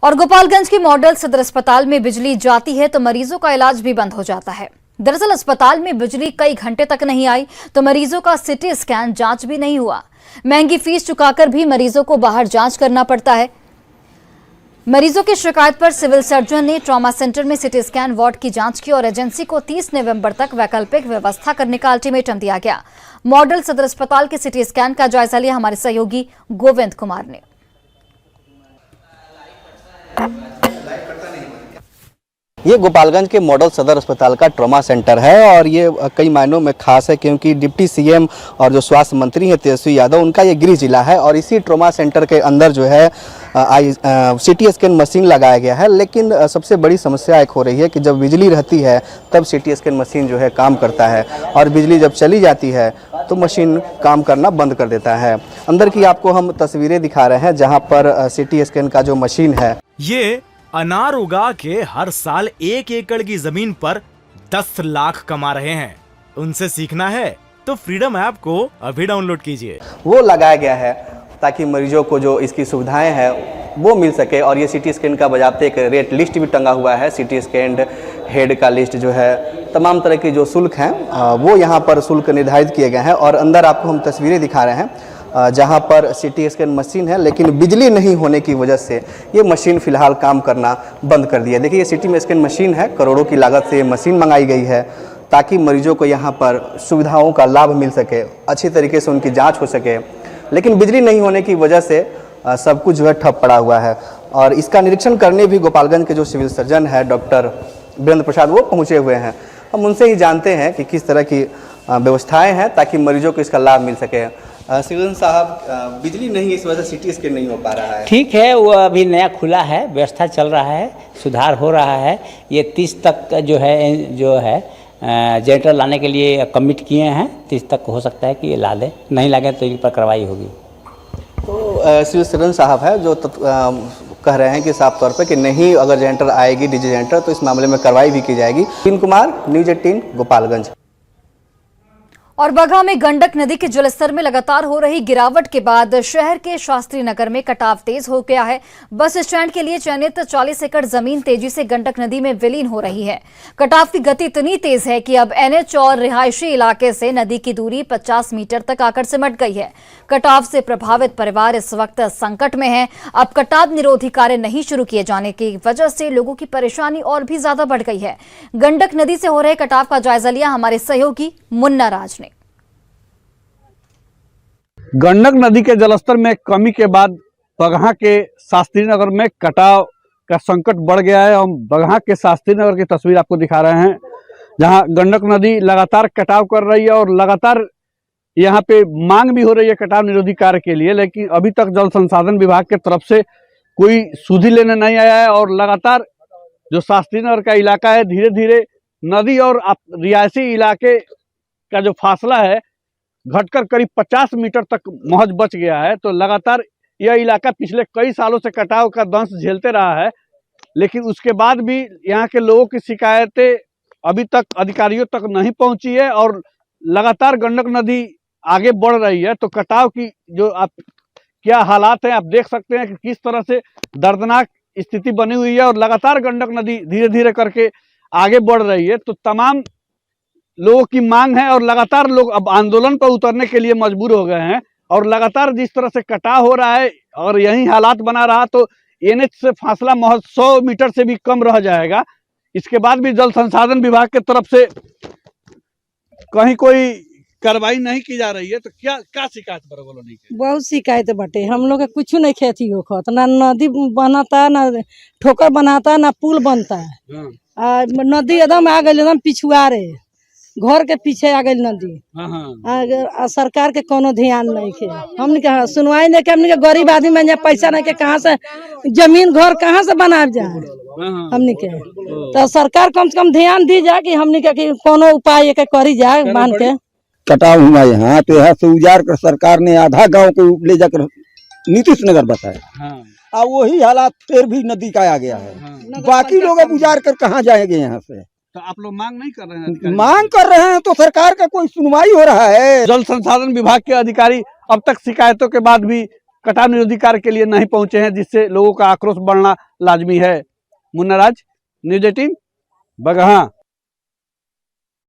और गोपालगंज के मॉडल सदर अस्पताल में बिजली जाती है तो मरीजों का इलाज भी बंद हो जाता है। दरअसल अस्पताल में बिजली कई घंटे तक नहीं आई तो मरीजों का सिटी स्कैन जांच भी नहीं हुआ। महंगी फीस चुकाकर भी मरीजों को बाहर जांच करना पड़ता है। मरीजों की शिकायत पर सिविल सर्जन ने ट्रॉमा सेंटर में सिटी स्कैन वार्ड की जांच की और एजेंसी को 30 नवंबर तक वैकल्पिक व्यवस्था करने का अल्टीमेटम दिया गया। मॉडल सदर अस्पताल के सिटी स्कैन का जायजा लिया हमारे सहयोगी गोविंद कुमार ने। ये गोपालगंज के मॉडल सदर अस्पताल का ट्रॉमा सेंटर है और ये कई मायनों में खास है क्योंकि डिप्टी सीएम और जो स्वास्थ्य मंत्री हैं तेजस्वी यादव, उनका ये गृह जिला है और इसी ट्रॉमा सेंटर के अंदर जो है सिटी स्कैन मशीन लगाया गया है। लेकिन सबसे बड़ी समस्या एक हो रही है कि जब बिजली रहती है तब सिटी स्कैन मशीन जो है काम करता है और बिजली जब चली जाती है तो मशीन काम करना बंद कर देता है। अंदर की आपको हम तस्वीरें दिखा रहे हैं जहाँ पर सिटी स्कैन का जो मशीन है, ये अनार उगा के हर साल 1 एकड़ की जमीन पर 10 लाख कमा रहे हैं। उनसे सीखना है तो फ्रीडम ऐप को अभी डाउनलोड कीजिए। वो लगाया गया है ताकि मरीजों को जो इसकी सुविधाएं हैं वो मिल सके। और ये सिटी स्कैन का बजाते एक रेट लिस्ट भी टंगा हुआ है। सिटी स्कैन हेड का लिस्ट जो है, तमाम तरह की जो शुल्क हैं वो यहाँ पर शुल्क निर्धारित किए गए हैं। और अंदर आपको हम तस्वीरें दिखा रहे हैं जहाँ पर सिटी स्कैन मशीन है, लेकिन बिजली नहीं होने की वजह से ये मशीन फिलहाल काम करना बंद कर दिया। देखिए ये सिटी स्कैन मशीन है, करोड़ों की लागत से ये मशीन मंगाई गई है ताकि मरीजों को यहाँ पर सुविधाओं का लाभ मिल सके, अच्छी तरीके से उनकी जांच हो सके। लेकिन बिजली नहीं होने की वजह से सब कुछ जो है ठप पड़ा हुआ है। और इसका निरीक्षण करने भी गोपालगंज के जो सिविल सर्जन है डॉक्टर वीरेंद्र प्रसाद, वो पहुँचे हुए हैं। हम उनसे ही जानते हैं कि किस तरह की व्यवस्थाएँ हैं ताकि मरीजों को इसका लाभ मिल सके। सिविल साहब, बिजली नहीं, इस वजह से सिटी स्कैन नहीं हो पा रहा है। ठीक है, वो अभी नया खुला है, व्यवस्था चल रहा है, सुधार हो रहा है। ये 30 तक जो है जनरेटर लाने के लिए कमिट किए हैं। 30 तक हो सकता है कि ये ला दे, नहीं लगे तो इन पर कार्रवाई होगी। तो सिविल सर्जन साहब है जो कह रहे हैं कि साफ तौर पे कि नहीं, अगर जनरेटर आएगी डीजी जनरेटर तो इस मामले में कार्रवाई भी की जाएगी। गोविंद कुमार, न्यूज़ 18 गोपालगंज। और बगहा में गंडक नदी के जलस्तर में लगातार हो रही गिरावट के बाद शहर के शास्त्री नगर में कटाव तेज हो गया है। बस स्टैंड के लिए चयनित 40 एकड़ जमीन तेजी से गंडक नदी में विलीन हो रही है। कटाव की गति इतनी तेज है कि अब एनएच और रिहायशी इलाके से नदी की दूरी 50 मीटर तक आकर सिमट गई है। कटाव से प्रभावित परिवार इस वक्त संकट में है। अब कटाव निरोधी कार्य नहीं शुरू किए जाने की वजह से लोगों की परेशानी और भी ज्यादा बढ़ गई है। गंडक नदी से हो रहे कटाव का जायजा लिया हमारे सहयोगी मुन्ना राज ने। गंडक नदी के जलस्तर में कमी के बाद बगहा के शास्त्री नगर में कटाव का संकट बढ़ गया है। हम बगहा के शास्त्री नगर की तस्वीर आपको दिखा रहे हैं जहां गंडक नदी लगातार कटाव कर रही है और लगातार यहां पे मांग भी हो रही है कटाव निरोधी कार्य के लिए। लेकिन अभी तक जल संसाधन विभाग के तरफ से कोई सुधि लेने नहीं आया है और लगातार जो शास्त्री नगर का इलाका है, धीरे धीरे नदी और रिहायशी इलाके का जो फासला है घटकर करीब 50 मीटर तक महज बच गया है। तो लगातार यह इलाका पिछले कई सालों से कटाव का दंश झेलते रहा है, लेकिन उसके बाद भी यहाँ के लोगों की शिकायतें अभी तक अधिकारियों तक नहीं पहुंची है और लगातार गंडक नदी आगे बढ़ रही है। तो कटाव की जो क्या हालात हैं आप देख सकते हैं कि किस तरह से दर्दनाक स्थिति बनी हुई है और लगातार गंडक नदी धीरे धीरे करके आगे बढ़ रही है। तो तमाम लोगों की मांग है और लगातार लोग अब आंदोलन पर उतरने के लिए मजबूर हो गए हैं। और लगातार जिस तरह से कटाव हो रहा है और यही हालात बना रहा तो एनएच से फासला महज 100 मीटर से भी कम रह जाएगा। इसके बाद भी जल संसाधन विभाग के तरफ से कहीं कोई कार्रवाई नहीं की जा रही है। तो क्या शिकायत बोलो नहीं की? बहुत शिकायत बटे, हम लोग कुछ नहीं खेती होखत, ना नदी बनाता, ना ठोकर बनाता, ना पुल बनता है। नदी एकदम आ गई, एकदम पिछुआरे घर के पीछे आ गई नदी। सरकार के कोनो ध्यान नहीं के, हमने के सुनवाई नहीं के। हमने के गरीब आदमी में पैसा नहीं के, कहाँ से जमीन घर कहाँ से बना जाए हमने के। तो सरकार कम से कम ध्यान दी जाए कि हमने के कोनो उपाय के करी जाए मान के। कटाव हुआ यहाँ तो यहाँ से उजाड़ कर सरकार ने आधा गांव को ले जाकर नीतीश नगर बताया। वही हालात फिर भी नदी का आ गया है। बाकी लोग अब उजाड़ कर कहाँ जाएंगे यहाँ से? तो आप लोग मांग नहीं कर रहे हैं? मांग कर रहे हैं तो सरकार का कोई सुनवाई हो रहा है। जल संसाधन विभाग के अधिकारी अब तक शिकायतों के बाद भी कटाव निरोधी कार्य के लिए नहीं पहुंचे हैं, जिससे लोगों का आक्रोश बढ़ना लाजमी है। मुन्ना राज, न्यूज़ 18, बगहा।